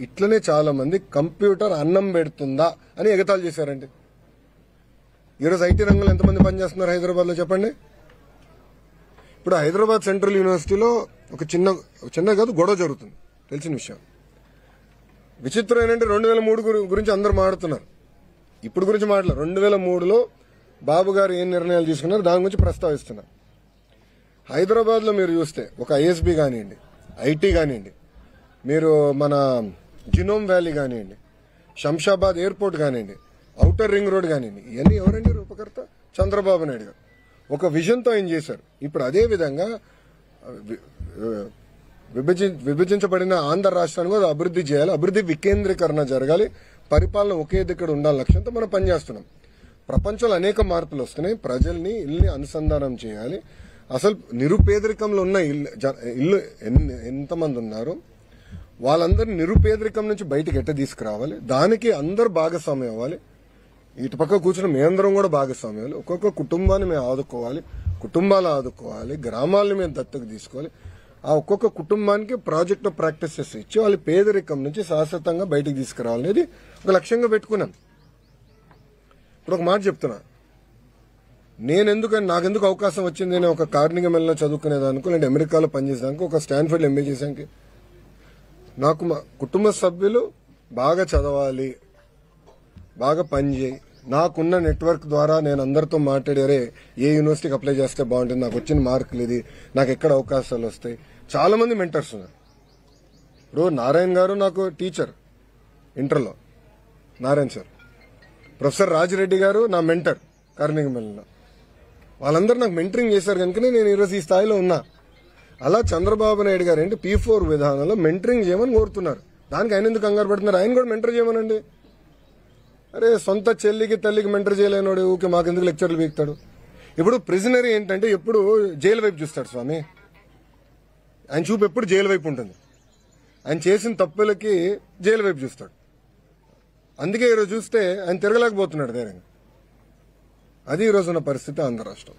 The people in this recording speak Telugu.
ఇట్లనే చాలా మంది కంప్యూటర్ అన్నం పెడుతుందా అని ఎగతాళి చేశారండి. ఈరోజు ఐటీ రంగంలో ఎంతమంది పనిచేస్తున్నారు హైదరాబాద్ లో చెప్పండి. ఇప్పుడు హైదరాబాద్ సెంట్రల్ యూనివర్సిటీలో ఒక చిన్న కాదు గొడవ జరుగుతుంది, తెలిసిన విషయం. విచిత్రం ఏంటంటే 2003 గురించి అందరూ మాట్లాడుతున్నారు, ఇప్పుడు గురించి మాట్లాడారు. 2003లో బాబు గారు ఏం నిర్ణయాలు తీసుకున్నారు దాని గురించి ప్రస్తావిస్తున్నారు. హైదరాబాద్ లో మీరు చూస్తే ఒక ఐఎస్బీ కానివ్వండి, ఐటీ కానివ్వండి, మీరు మన జినోమ్ వ్యాలీ కానివ్వండి, శంషాబాద్ ఎయిర్పోర్ట్ కానివ్వండి, ఔటర్ రింగ్ రోడ్ కానివ్వండి, ఇవన్నీ ఎవరండి రూపకర్త? చంద్రబాబు నాయుడు గారు ఒక విజన్తో ఆయన చేశారు. ఇప్పుడు అదే విధంగా విభజించబడిన ఆంధ్ర రాష్ట్రాన్ని కూడా అభివృద్ధి చేయాలి, అభివృద్ధి వికేంద్రీకరణ జరగాలి, పరిపాలన ఒకే దగ్గర ఉండాలి లక్ష్యంతో మనం పనిచేస్తున్నాం. ప్రపంచంలో అనేక మార్పులు వస్తున్నాయి, ప్రజల్ని ఇల్లుని అనుసంధానం చేయాలి. అసలు నిరుపేదరికంలో ఉన్న ఇల్లు ఎంతమంది ఉన్నారు, వాళ్ళందరినీ నిరుపేదరికం నుంచి బయటకు ఎట్ట తీసుకురావాలి, దానికి అందరూ భాగస్వామ్యం అవ్వాలి. ఇటు పక్క కూర్చుని మేమందరం కూడా భాగస్వామ్యం అవ్వాలి. ఒక్కొక్క కుటుంబాన్ని మేము ఆదుకోవాలి, కుటుంబాలు ఆదుకోవాలి, గ్రామాలను మేము దత్తకు తీసుకోవాలి. ఆ ఒక్కొక్క కుటుంబానికి ప్రాజెక్ట్ ప్రాక్టీసెస్ ఇచ్చి వాళ్ళ పేదరికం నుంచి శాశ్వతంగా బయటకు తీసుకురావాలనేది ఒక లక్ష్యంగా పెట్టుకున్నాను. ఇప్పుడు ఒక మాట చెప్తున్నా, నాకెందుకు అవకాశం వచ్చింది, నేను ఒక కార్నింగ్ మెల్లో చదువుకునేదానికి, లేదంటే అమెరికాలో పనిచేసేదానికి, ఒక స్టాన్ఫర్డ్ ఎంబీ చేసానికి, నాకు మా కుటుంబ సభ్యులు బాగా చదవాలి, బాగా పనిచేయి, నాకున్న నెట్వర్క్ ద్వారా నేను అందరితో మాట్లాడారే ఏ యూనివర్సిటీకి అప్లై చేస్తే బాగుంటుంది, నాకు వచ్చిన మార్కులు ఇది, నాకు ఎక్కడ అవకాశాలు వస్తాయి. చాలా మంది మెంటర్స్ ఉన్నారు. ఇప్పుడు నారాయణ గారు నాకు టీచర్ ఇంటర్లో, నారాయణ సార్. ప్రొఫెసర్ రాజిరెడ్డి గారు నా మెంటర్ కార్నింగ్ మెల్లో. వాళ్ళందరూ నాకు మెంటరింగ్ చేశారు కనుకనే నేను ఈరోజు ఈ స్థాయిలో ఉన్నా. అలా చంద్రబాబు నాయుడు గారు ఏంటి P4 విధానంలో మెంటరింగ్ చేయమని కోరుతున్నారు. దానికి ఆయన ఎందుకు కంగారు పడుతున్నారు? ఆయన కూడా మెంటర్ చేయమనండి. అరే సొంత చెల్లికి తల్లికి మెంటర్ చేయలేనోడు ఊకే మాకెందుకు లెక్చర్లు వీక్తాడు? ఇప్పుడు ప్రిజనరీ ఏంటంటే ఎప్పుడు జైలు వైపు చూస్తాడు స్వామి. ఆయన చూపు ఎప్పుడు జైలు వైపు ఉంటుంది. ఆయన చేసిన తప్పులకి జైలు వైపు చూస్తాడు. అందుకే ఈరోజు చూస్తే ఆయన తిరగలేకపోతున్నాడు ధైర్యంగా. అది ఈరోజు ఉన్న పరిస్థితి ఆంధ్ర రాష్ట్రం.